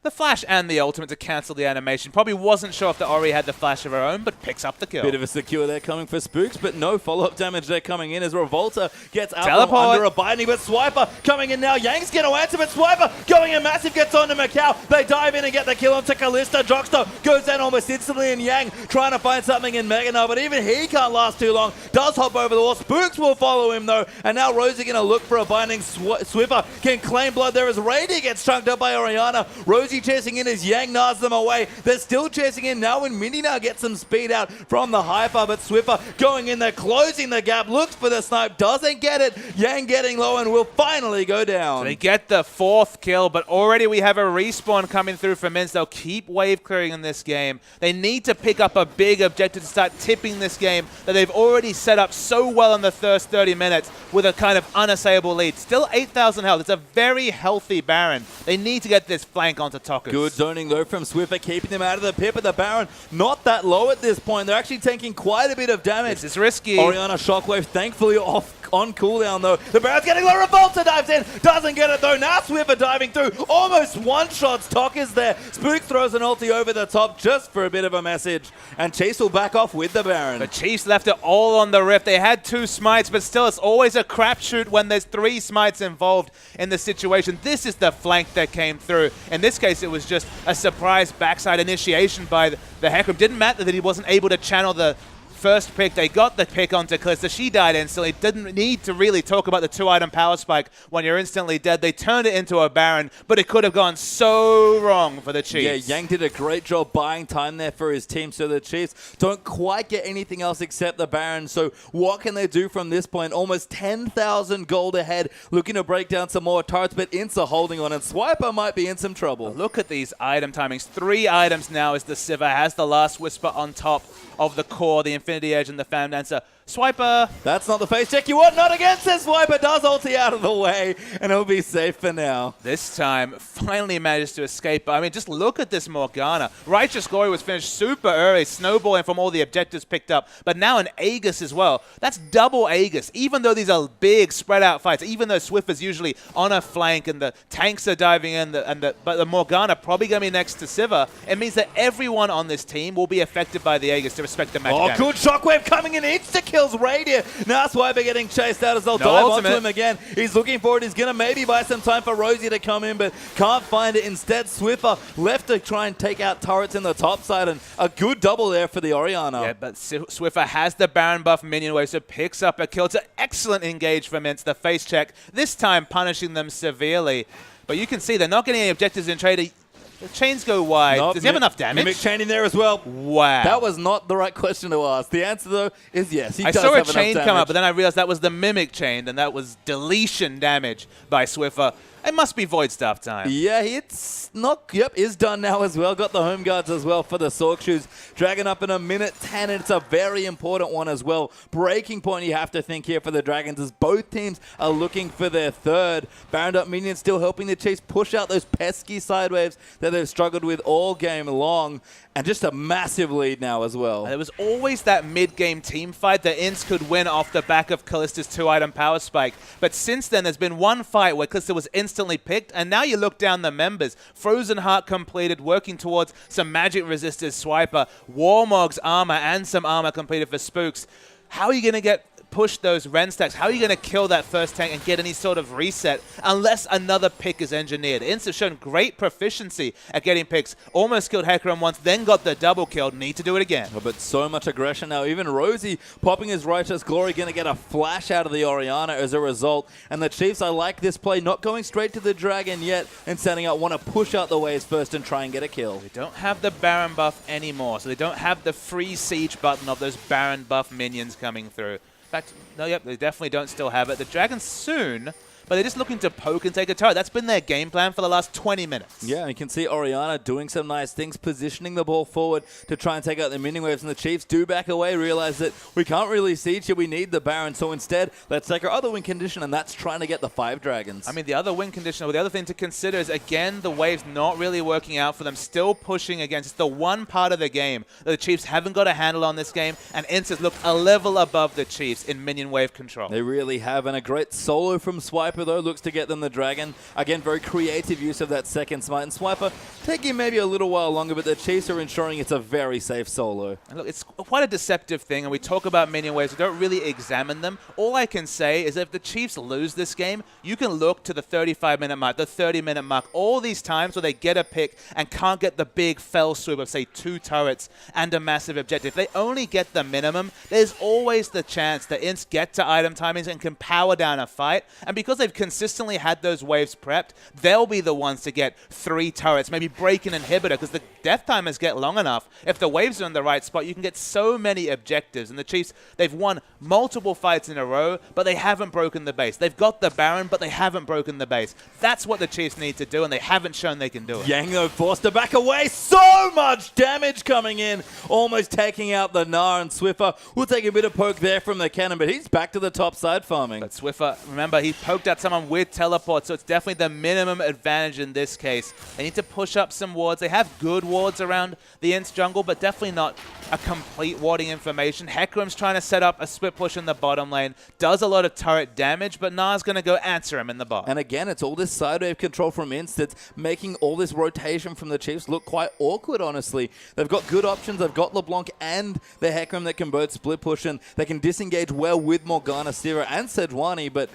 The flash and the ultimate to cancel the animation. Probably wasn't sure if the Ori had the flash of her own, but picks up the kill. Bit of a secure there coming for Spooks, but no follow-up damage there coming in as Revolta gets out Teleport. from under a binding, but Swiper coming in now. Yang's going to answer, but Swiper going in massive, gets onto Macau. They dive in and get the kill onto Kalista. Jockstar goes down almost instantly, and Yang trying to find something in Mega now, but even he can't last too long. Does hop over the wall. Spooks will follow him though, and now Rosie going to look for a binding. Swiffer can claim blood there as Rady gets chunked up by Orianna. Rosie chasing in as Yang gnaws them away. They're still chasing in now when Mindy now gets some speed out from the Hyper, but Swiffer going in there, closing the gap, looks for the snipe, doesn't get it. Yang getting low and will finally go down. So they get the 4th kill, but already we have a respawn coming through for Minz. They'll keep wave clearing in this game. They need to pick up a big objective to start tipping this game that they've already set up so well in the first 30 minutes with a kind of unassailable lead. Still 8,000 health. It's a very healthy Baron. They need to get this flank onto Tokkers. Good zoning though from Swiffer, keeping them out of the pit, but the Baron not that low at this point. They're actually taking quite a bit of damage. This is risky. Orianna Shockwave thankfully off on cooldown though. The Baron's getting low. Revolta dives in, doesn't get it though. Now Swiffer diving through, almost one-shots Tokkers there. Spook throws an ulti over the top just for a bit of a message, and Chase will back off with the Baron. The Chiefs left it all on the Rift. They had 2 smites, but still it's always a crapshoot when there's 3 smites involved in the situation. This is the flank that came through. In this case, it was just a surprise backside initiation by the Hecarim. Didn't matter that he wasn't able to channel the first pick. They got the pick onto Kalista. She died instantly. Didn't need to really talk about the 2-item power spike when you're instantly dead. They turned it into a Baron, but it could have gone so wrong for the Chiefs. Yeah, Yang did a great job buying time there for his team, so the Chiefs don't quite get anything else except the Baron. So what can they do from this point? Almost 10,000 gold ahead, looking to break down some more turrets, but Ints are holding on, and Swiper might be in some trouble. Look at these item timings. 3 items now as the Sivir has the last Whisper on top of the core, the Infinity Infinity Edge and the Fan Dancer. Swiper! That's not the face check you want. Not against this. Swiper does ulti out of the way, and it'll be safe for now. This time, finally managed to escape. I mean, just look at this Morgana. Righteous Glory was finished super early, snowballing from all the objectives picked up, but now an Aegis as well. That's double Aegis, even though these are big, spread-out fights, even though Swiffer's usually on a flank and the tanks are diving in, but the Morgana probably going to be next to Sivir. It means that everyone on this team will be affected by the Aegis to respect the magic damage. Good shockwave coming in. Insta-kills Radiant. Now Swiper getting chased out as they'll dive onto him again. He's looking for it. He's going to maybe buy some time for Rosie to come in, but can't find it. Instead, Swiffer left to try and take out turrets in the top side, and a good double there for the Orianna. Yeah, but Swiffer has the Baron buff minion wave, so picks up a kill. It's an excellent engage from INTZ, the face check, this time punishing them severely. But you can see they're not getting any objectives in trade. The chains go wide. Does he have enough damage? Mimic chain in there as well. Wow. That was not the right question to ask. The answer, though, is yes. He I does saw a have chain enough come damage. up, but then I realized that was the Mimic chain, and that was deletion damage by Swiffer. It must be Void Staff time. Yeah, it's not. Yep, is done now as well. Got the home guards as well for the Sork Shoes. Dragon up in a minute 10, and it's a very important one as well. Breaking point you have to think here for the Dragons as both teams are looking for their third. Baron up minions still helping the Chiefs push out those pesky side waves that they've struggled with all game long. And just a massive lead now as well. There was always that mid-game team fight that INTZ could win off the back of Kallista's 2-item power spike. But since then, there's been one fight where Kallista was instantly picked, and now you look down the members. Frozen Heart completed, working towards some magic resistors, Swiper, Warmog's armor, and some armor completed for Spooks. How are you going to push those Ren stacks? How are you going to kill that first tank and get any sort of reset unless another pick is engineered? INTZ have shown great proficiency at getting picks. Almost killed Hecarim once, then got the double kill. Need to do it again. Oh, but so much aggression now. Even Rosie popping his Righteous Glory, going to get a flash out of the Orianna as a result. And the Chiefs, I like this play, not going straight to the Dragon yet and setting out, want to push out the waves first and try and get a kill. They don't have the Baron buff anymore, so they don't have the free siege button of those Baron buff minions coming through. In fact, no, yep, they definitely don't still have it. The Dragons soon, but they're just looking to poke and take a turret. That's been their game plan for the last 20 minutes. Yeah, and you can see Orianna doing some nice things, positioning the ball forward to try and take out the minion waves, and the Chiefs do back away, realize that we can't really siege here, we need the Baron, so instead, let's take our other win condition, and that's trying to get the 5 Dragons. I mean, the other win condition, or the other thing to consider is, again, the waves not really working out for them, still pushing against the one part of the game that the Chiefs haven't got a handle on this game, and INTZ has looked a level above the Chiefs in minion wave control. They really have, and a great solo from Swiper, though, looks to get them the Dragon. Again, very creative use of that second smite, and Swiper taking maybe a little while longer, but the Chiefs are ensuring it's a very safe solo. And look, it's quite a deceptive thing, and we talk about minion waves, we don't really examine them. All I can say is that if the Chiefs lose this game, you can look to the 35-minute mark, the 30-minute mark, all these times where they get a pick and can't get the big fell swoop of, say, 2 turrets and a massive objective. If they only get the minimum, there's always the chance that INTZ get to item timings and can power down a fight, and because they've consistently had those waves prepped, they'll be the ones to get 3 turrets, maybe break an inhibitor, because the death timers get long enough. If the waves are in the right spot, you can get so many objectives. And the Chiefs, they've won multiple fights in a row, but they haven't broken the base. They've got the Baron, but they haven't broken the base. That's what the Chiefs need to do, and they haven't shown they can do it. Yang, though, forced to back away. So much damage coming in, almost taking out the Gnar, and Swiffer will take a bit of poke there from the cannon, but he's back to the top side farming. But Swiffer, remember, he poked at someone with teleport, so it's definitely the minimum advantage in this case. They need to push up some wards. They have good wards around the INTZ jungle, but definitely not a complete warding information. Hecarim's trying to set up a split push in the bottom lane. Does a lot of turret damage, but Gnar's going to go answer him in the bot. And again, it's all this side wave control from INTZ that's making all this rotation from the Chiefs look quite awkward, honestly. They've got good options. They've got LeBlanc and the Hecarim that can both split push, and they can disengage well with Morgana, Sira, and Sejuani, but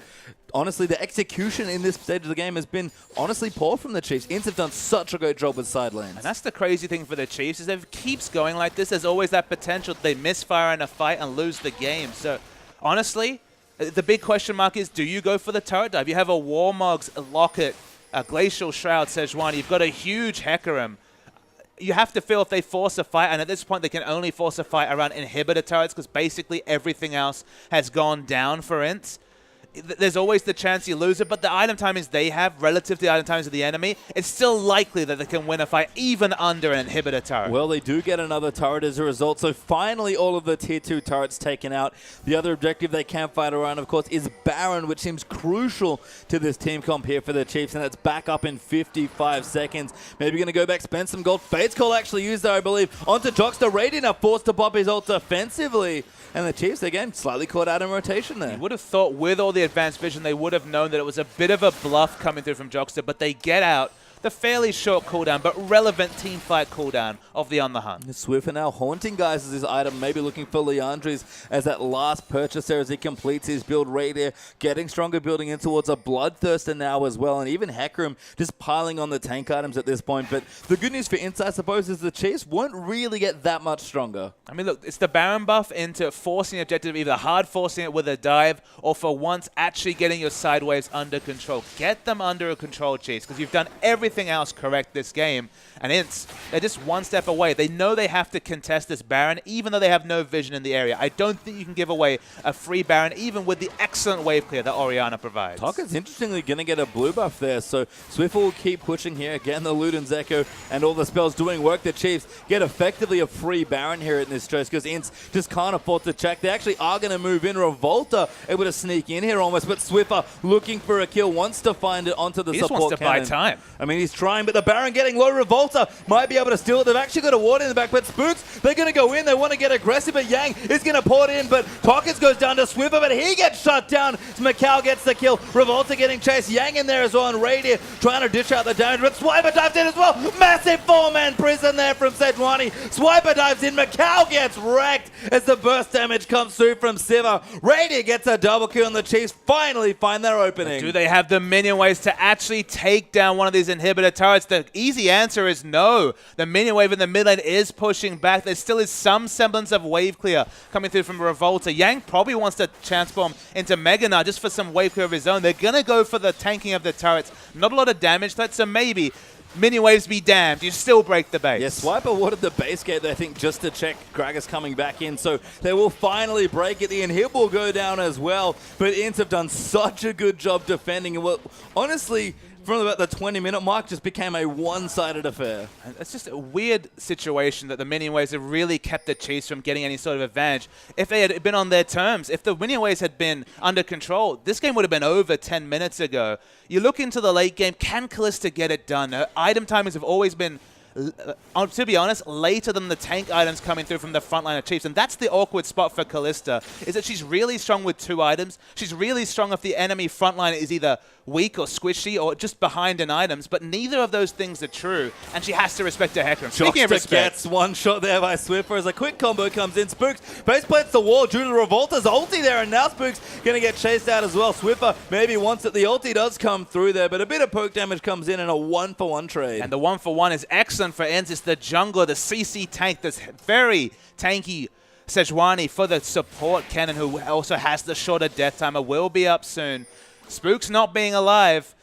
honestly, the execution in this stage of the game has been honestly poor from the Chiefs. INTZ have done such a great job with side lanes. And that's the crazy thing for the Chiefs, is if it keeps going like this, there's always that potential that they misfire in a fight and lose the game. So, honestly, the big question mark is, do you go for the turret dive? You have a Warmog's Locket, a Glacial Shroud, Sejuani. You've got a huge Hecarim. You have to feel if they force a fight, and at this point they can only force a fight around inhibitor turrets because basically everything else has gone down for INTZ. there's always the chance you lose it, but the item timings they have relative to the item timings of the enemy, it's still likely that they can win a fight even under an inhibitor turret. Well, they do get another turret as a result, so finally all of the tier 2 turrets taken out. The other objective they can fight around, of course, is Baron, which seems crucial to this team comp here for the Chiefs, and it's back up in 55 seconds. Maybe going to go back, spend some gold. Fate's Call actually used there, I believe, onto Jockster. Radiant are forced to pop his ult defensively. And the Chiefs, again, slightly caught out in rotation there. You would have thought with all the advanced vision, they would have known that it was a bit of a bluff coming through from Jockster, but they get out the fairly short cooldown, but relevant team fight cooldown of the On the Hunt. Swiffer now haunting guys as his item, maybe looking for Leandri's as that last purchase there as he completes his build right there, getting stronger, building in towards a Bloodthirster now as well, and even Hecarim just piling on the tank items at this point. But the good news for INTZ, I suppose, is the Chiefs won't really get that much stronger. I mean, look, it's the Baron buff into forcing the objective, either hard forcing it with a dive, or for once actually getting your side waves under control. Get them under control, Chiefs, because you've done everything else correct this game. And INTZ, they're just one step away. They know they have to contest this Baron, even though they have no vision in the area. I don't think you can give away a free Baron, even with the excellent wave clear that Orianna provides. Tokka's interestingly going to get a blue buff there, so Swiffer will keep pushing here. Again, the Luden's Echo and all the spells doing work. The Chiefs get effectively a free Baron here in this stretch because INTZ just can't afford to check. They actually are going to move in. Revolta able to sneak in here almost, but Swiffer looking for a kill, wants to find it onto the support wants to cannon. buy time. I mean, he's trying, but the Baron getting low. Revolta might be able to steal it. They've actually got a ward in the back, but Spooks, they're going to go in. They want to get aggressive, but Yang is going to pour it in, but Tokka's goes down to Swiffer, but he gets shut down. Macau gets the kill. Revolta getting chased. Yang in there as well, and Radier trying to dish out the damage, but Swiper dives in as well. Massive four-man prison there from Sejuani. Swiper dives in. Macau gets wrecked as the burst damage comes through from Siva. Radier gets a double kill, and the Chiefs finally find their opening. Do they have the minion waves to actually take down one of these inhibitor turrets? The easy answer is no. The minion wave in the mid lane is pushing back. There still is some semblance of wave clear coming through from Revolta. Yang probably wants to chance bomb into Mega now just for some wave clear of his own. They're going to go for the tanking of the turrets. Not a lot of damage threats, so maybe minion waves be damned. You still break the base. Yeah, Swiper wanted the base gate, I think, just to check Gragas coming back in. So they will finally break it. The inhib will go down as well. But INTZ have done such a good job defending. And well, honestly, from about the 20-minute mark, just became a one-sided affair. And it's just a weird situation that the minion waves have really kept the Chiefs from getting any sort of advantage. If they had been on their terms, if the minion waves had been under control, this game would have been over 10 minutes ago. You look into the late game, can Kalista get it done? Item timings have always been, to be honest, later than the tank items coming through from the front line of Chiefs. And that's the awkward spot for Kalista, is that she's really strong with 2 items. She's really strong if the enemy front line is either weak or squishy or just behind in items, but neither of those things are true, and she has to respect her Hecarim. Speaking of respect, gets one shot there by Swiffer as a quick combo comes in. Spooks base plates the wall due to Revolta's ulti there, and now Spooks going to get chased out as well. Swiffer maybe wants it. The ulti does come through there, but a bit of poke damage comes in and a 1-for-1 trade. And the 1-for-1 is excellent for INTZ. It's the jungler, the CC tank, this very tanky Sejuani for the support cannon, who also has the shorter death timer, will be up soon. Spooks not being alive.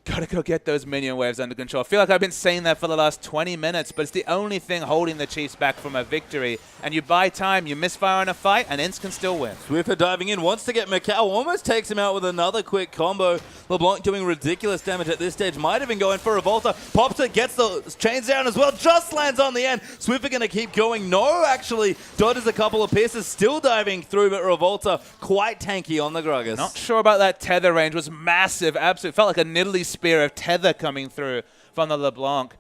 Gotta go get those minion waves under control. I feel like I've been saying that for the last 20 minutes, but it's the only thing holding the Chiefs back from a victory. And you buy time, you misfire in a fight, and INTZ can still win. Swiffer diving in, wants to get Macau, almost takes him out with another quick combo. LeBlanc doing ridiculous damage at this stage. Might even go in for Revolta. Pops it, gets the chains down as well. Just lands on the end. Swiffer going to keep going. No, actually, dodges a couple of pieces. Still diving through, but Revolta quite tanky on the Gragas. Not sure about that tether range. Was massive. Absolutely. Felt like a Nidalee spear of tether coming through from the LeBlanc.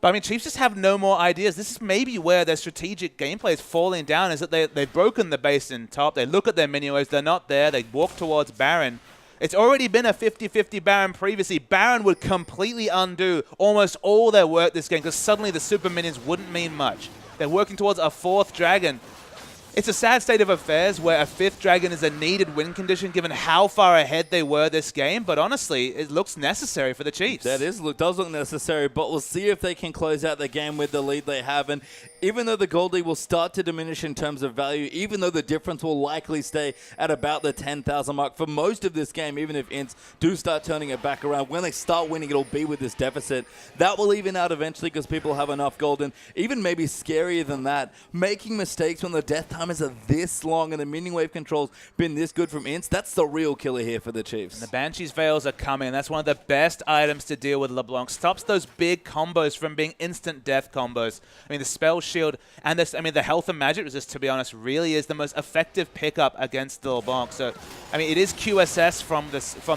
But I mean, Chiefs just have no more ideas. This is maybe where their strategic gameplay is falling down, is that they've broken the base in top. They look at their minion waves. They're not there. They walk towards Baron. It's already been a 50-50 Baron previously. Baron would completely undo almost all their work this game because suddenly the super minions wouldn't mean much. They're working towards a 4th dragon. It's a sad state of affairs where a 5th dragon is a needed win condition given how far ahead they were this game, but honestly, it looks necessary for the Chiefs. That does look necessary, but we'll see if they can close out the game with the lead they have. And even though the gold lead will start to diminish in terms of value, even though the difference will likely stay at about the 10,000 mark for most of this game, even if INTZ do start turning it back around, when they start winning, it'll be with this deficit. That will even out eventually because people have enough gold. And even maybe scarier than that, making mistakes when the death time timers are this long and the minion wave control's been this good from INTZ, that's the real killer here for the Chiefs. And the Banshee's Veils are coming. That's one of the best items to deal with LeBlanc. Stops those big combos from being instant death combos. I mean, the Spell Shield and this, I mean, the Health and Magic Resist, to be honest, really is the most effective pickup against the LeBlanc. So, I mean, it is QSS from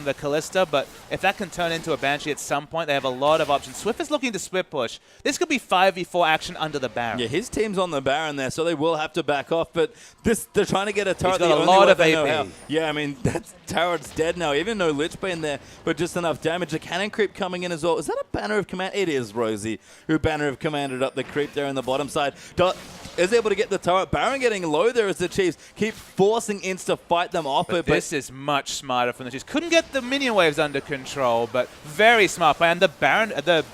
the Callista, but if that can turn into a Banshee at some point, they have a lot of options. Swift is looking to split push. This could be 5v4 action under the Baron. Yeah, his team's on the Baron there, so they will have to back off, but they're trying to get a turret. He's got a lot of AP. Yeah, I mean, that turret's dead now. Even no Lich Bane there, but just enough damage. The cannon creep coming in as well. Is that a Banner of Command? It is Rosie, who Banner of Commanded up the creep there on the bottom side. Is able to get the turret. Baron getting low there as the Chiefs keep forcing INTZ to fight them off. But this is much smarter from the Chiefs. Couldn't get the minion waves under control, but very smart play. And the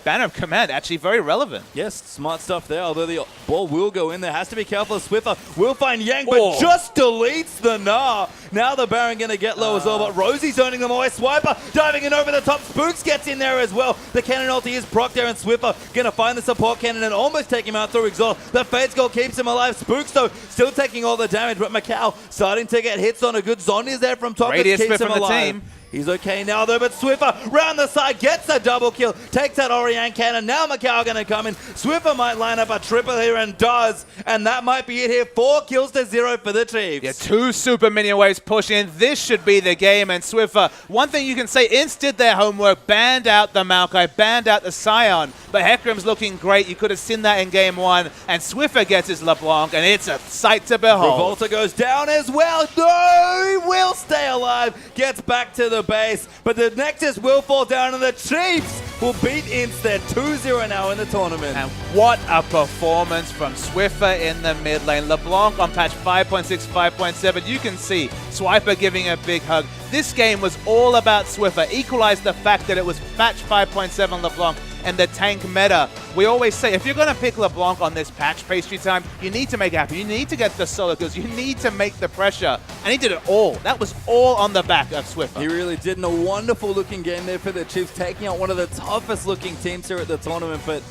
Banner of Command actually very relevant. Yes, smart stuff there, although the ball will go in there. Has to be careful. Swiffer will find Yang, but just deletes the Gnar. Now the Baron going to get low as well, but Rosie's earning them away. Swiper diving in over the top. Spooks gets in there as well. The cannon ulti is proc there, and Swiffer going to find the support cannon and almost take him out through exhaust. The Fate's Goal keeps him alive. Spooks, though, still taking all the damage, but Macau starting to get hits on a good Zondi's there from top. Radius keeps split him from alive. the team. He's okay now, though, but Swiffer round the side gets a double kill, takes that Orianne cannon. Now Macau going to come in. Swiffer might line up a triple here and does, and that might be it here. 4 kills to 0 for the Chiefs. Yeah, 2 super minion waves push in. This should be the game, and Swiffer, one thing you can say, INTZ did their homework, banned out the Maokai, banned out the Scion, but Hecarim's looking great. You could have seen that in game 1, and Swiffer gets his LeBlanc, and it's a sight to behold. Revolta goes down as well. No, he will stay alive. Gets back to the base, but the Nexus will fall down, and the Chiefs will beat INTZ. They're 2-0 now in the tournament. And what a performance from Swiffer in the mid lane. LeBlanc on patch 5.6, 5.7. You can see Swiper giving a big hug. This game was all about Swiffer. Equalized the fact that it was patch 5.7 LeBlanc and the tank meta. We always say, if you're going to pick LeBlanc on this patch, Pastry Time, you need to make it happen. You need to get the solo kills. You need to make the pressure. And he did it all. That was all on the back of Swiffer. He really did. And a wonderful looking game there for the Chiefs, taking out one of the toughest looking teams here at the tournament. But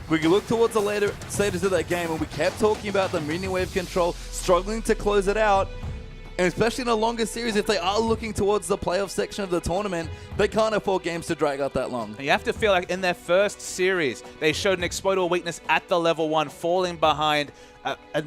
we can look towards the later stages of that game, and we kept talking about the minion wave control, struggling to close it out. And especially in a longer series, if they are looking towards the playoff section of the tournament, they can't afford games to drag out that long. You have to feel like in their first series, they showed an exploitable weakness at the level 1, falling behind another